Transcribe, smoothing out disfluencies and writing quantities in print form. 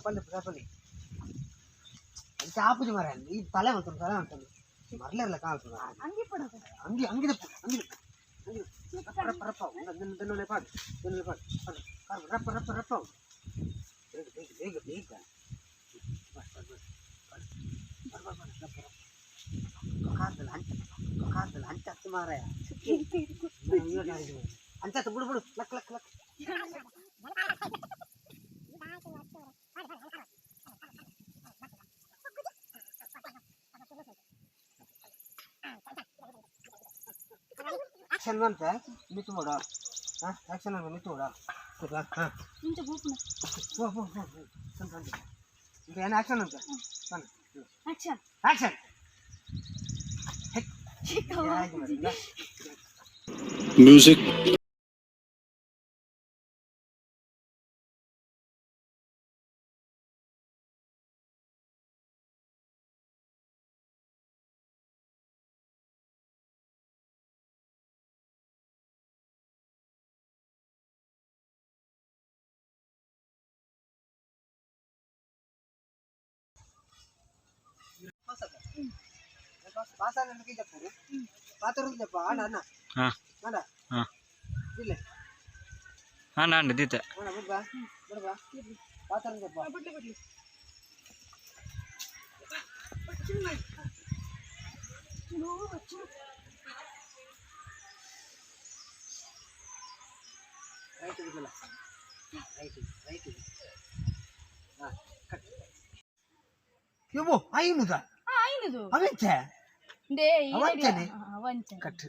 ಪಲ್ಲೆ ಪಲ್ಲೆ ಅದು ಚಾಪುಜಿ ಮರ ಈ ತಲೆ ಮಾಡ್ತಾನೆ ಮರಲೆಲ್ಲ ಕಾಣ್ತದೆ ಅಂಗಿ ಪಡೋದು ಅಂಗಿ ಅಂಗಿದ ಅಂಗಿ ರಪ್ಪ ರಪ್ಪ ದನ್ನೊಲೆ ಪಾಡು ದನ್ನೊಲೆ ಪಾಡು ರಪ್ಪ ರಪ್ಪ ರಪ್ಪ ಬೇಗ ಬೇಗ ಬೇಗ ಬೇಗ ಕಾದಲ್ಲ ಹಂಚತ್ತು ಮಾರಾಯ ಹಂಚತ್ತು ಬಿಡು ಬಿಡು ಲಕ್ ಲಕ್ ಲಕ್ ಆಕ್ಷನ್ ಬಂತ ಮಿತ್ತು ಮಾಡ ಹಾಂ ಆಕ್ಷನ್ ಅಂತ ಮಿತ್ತು ಮಾಡ ಹಾಂ ಮುಂಚೆ ಹೋಗ್ನ ಈಗ ಏನು ಆಕ್ಷನ್ ಅಂತ ಬನ್ನಿ ಆಕ್ಷನ್ ಆಕ್ಷನ್ ಮ್ಯೂಸಿಕ್ పాసాలు ఎందుకు చెప్పారు పాత్రలు చెప్ప ఆడ అన్న ఆడ ಇಲ್ಲ ನಾನು ದಿತ್ತೆ ಬಿಡ್ಬಾ ಬಿಡ್ಬಾ ಪಾತ್ರలు చెప్ప ಬಿಡ್ಲಿ ಬಿಡ್ಲಿ ರೈಟ್ ಬಿಡಲ್ಲ ರೈಟ್ ರೈಟ್ ಹಾಂ ಕಟ್ ಇವು ಐನುದ ಐನದು ಅವೆಂಚೆ ದೇ ಅವಂಚನೆ ಅವಂಚನೆ ಕಟ್